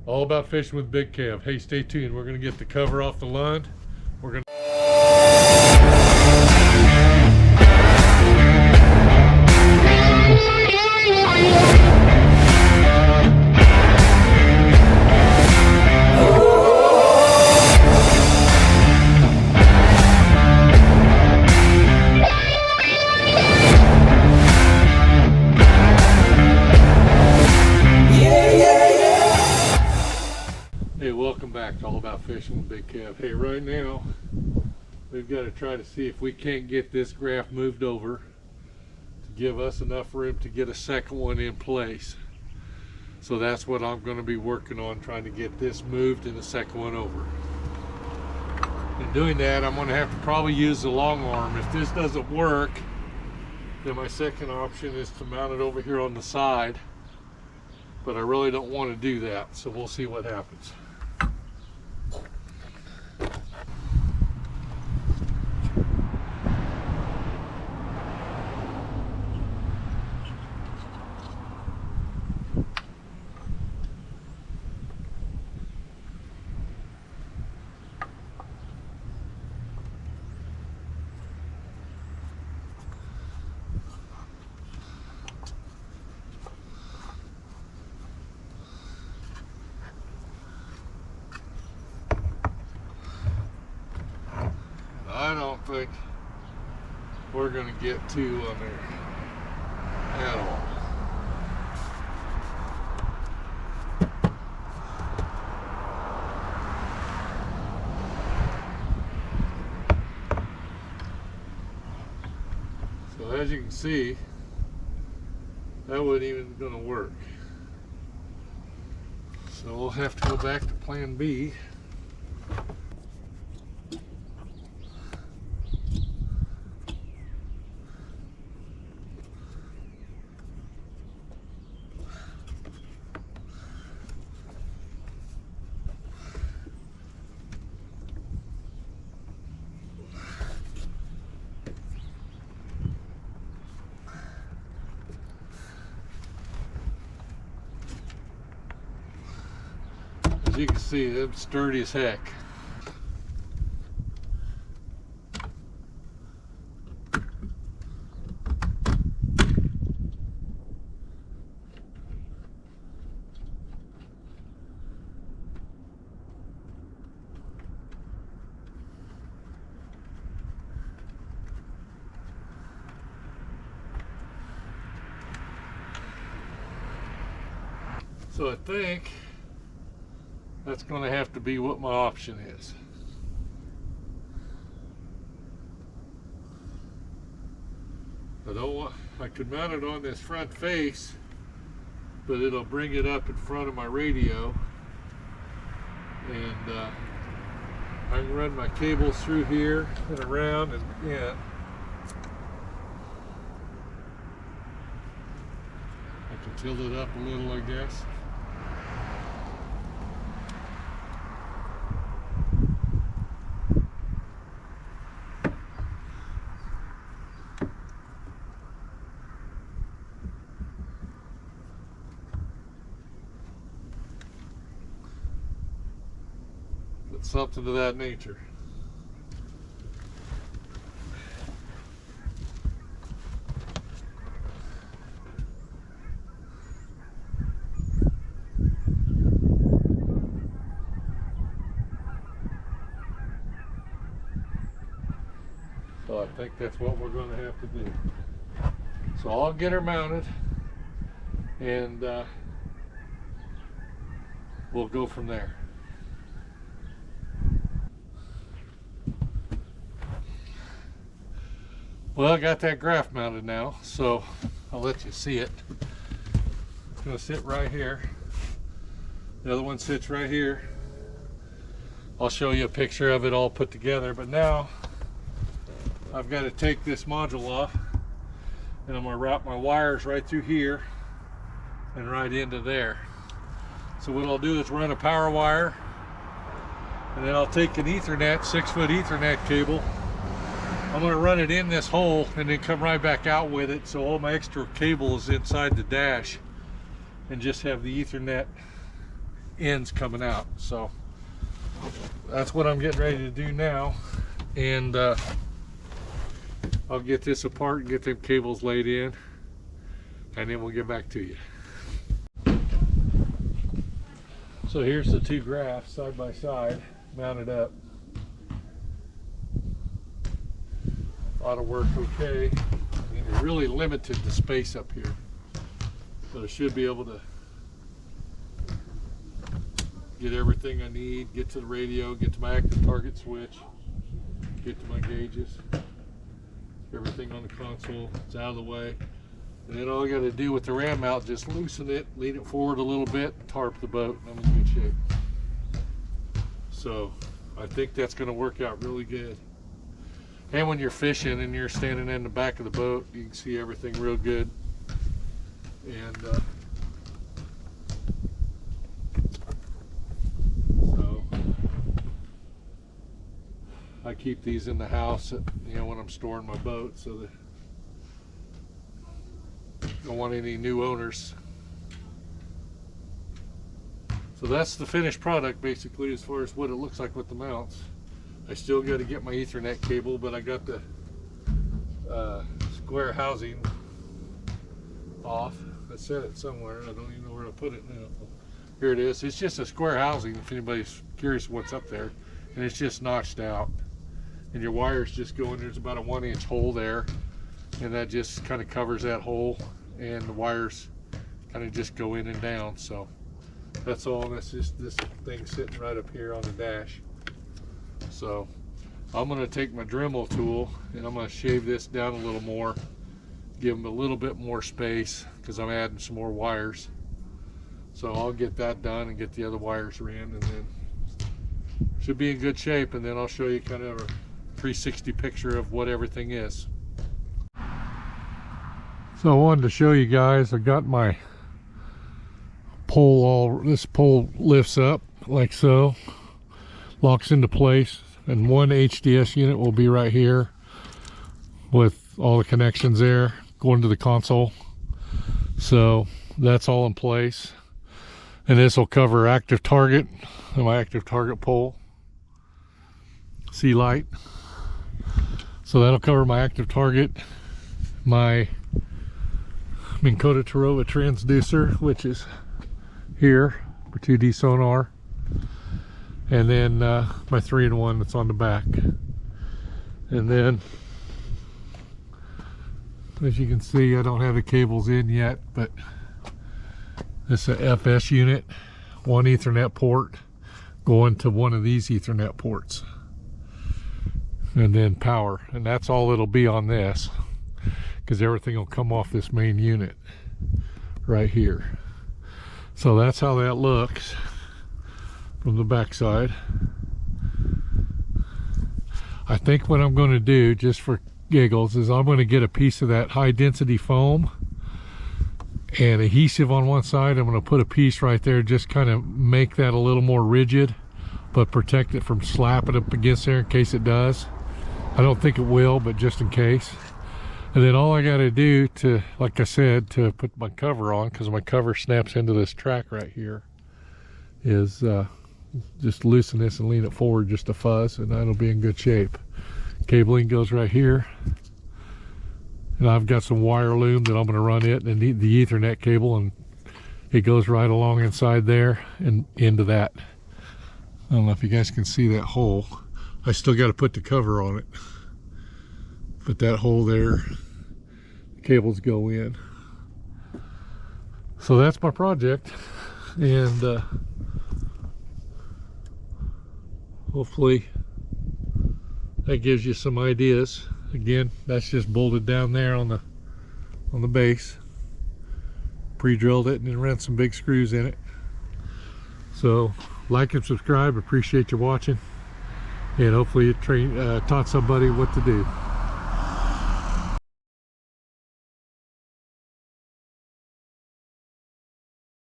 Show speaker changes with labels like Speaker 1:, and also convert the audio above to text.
Speaker 1: All about fishing with Big Kev. Hey, stay tuned. We're going to get the cover off the Lund. We're going to... Hey, welcome back to All About Fishing with Big Kev. Hey, right now we've got to try to see if we can't get this graph moved over to give us enough room to get a second one in place. So that's what I'm going to be working on, trying to get this moved and the second one over. In doing that, I'm going to have to probably use the long arm. If this doesn't work, then my second option is to mount it over here on the side, but I really don't want to do that, so we'll see what happens. I don't think we're going to get two on there at all. So as you can see, that wasn't even going to work. So we'll have to go back to plan B. As you can see, they're sturdy as heck. So I think that's going to have to be what my option is. I could mount it on this front face, but it'll bring it up in front of my radio, and I can run my cables through here and around and in. I can tilt it up a little, I guess. Something to that nature. So I think that's what we're going to have to do. So I'll get her mounted, and we'll go from there. Well, I got that graph mounted now, so I'll let you see it. It's going to sit right here. The other one sits right here. I'll show you a picture of it all put together, but now I've got to take this module off, and I'm going to route my wires right through here and right into there. So what I'll do is run a power wire, and then I'll take an Ethernet, 6-foot Ethernet cable. I'm going to run it in this hole and then come right back out with it, so all my extra cable is inside the dash, and just have the Ethernet ends coming out. So that's what I'm getting ready to do now, and I'll get this apart and get them cables laid in, and then we'll get back to you. So here's the two graphs side by side, mounted up. Ought to work okay. I mean, it's really limited the space up here, but I should be able to get everything I need, get to the radio, get to my active target switch, get to my gauges, everything on the console. It's out of the way. And then all I got to do with the ram mount, just loosen it, lean it forward a little bit, tarp the boat, and I'm in good shape. So I think that's going to work out really good. And when you're fishing and you're standing in the back of the boat, you can see everything real good. And so I keep these in the house, you know, when I'm storing my boat, so that I don't want any new owners. So that's the finished product basically, as far as what it looks like with the mounts. I still got to get my Ethernet cable, but I got the square housing off. I set it somewhere. I don't even know where to put it now. Here it is. It's just a square housing, if anybody's curious what's up there. And it's just notched out. And your wires just go in. There's about a 1-inch hole there. And that just kind of covers that hole. And the wires kind of just go in and down. So that's all. That's just this thing sitting right up here on the dash. So I'm going to take my Dremel tool and I'm going to shave this down a little more, give them a little bit more space, because I'm adding some more wires. So I'll get that done and get the other wires ran, and then should be in good shape. And then I'll show you kind of a 360 picture of what everything is. So I wanted to show you guys, I got my pole this pole lifts up like so, locks into place, and one HDS unit will be right here with all the connections there going to the console. So that's all in place, and this will cover active target and my active target pole, sea light. So that'll cover my active target, my Minn Kota Tarova transducer, which is here for 2D sonar, and then my 3-in-1 that's on the back. And then, as you can see, I don't have the cables in yet, but this is a FS unit, one Ethernet port going to one of these Ethernet ports, and then power. And that's all it'll be on this, because everything will come off this main unit right here. So that's how that looks from the backside. I think what I'm going to do, just for giggles, is I'm going to get a piece of that high density foam and adhesive on one side. I'm going to put a piece right there, just kind of make that a little more rigid, but protect it from slapping up against there in case it does. I don't think it will, but just in case. And then all I got to do to, like I said, to put my cover on, because my cover snaps into this track right here, is just loosen this and lean it forward just a fuzz, and that'll be in good shape. Cabling goes right here, and I've got some wire loom that I'm going to run it and the Ethernet cable, and it goes right along inside there and into that. I don't know if you guys can see that hole. I still got to put the cover on it, but that hole there, the cables go in. So that's my project, and hopefully that gives you some ideas. Again, that's just bolted down there on the base, pre-drilled it, and then ran some big screws in it. So like and subscribe. Appreciate you watching, and hopefully it taught somebody what to do.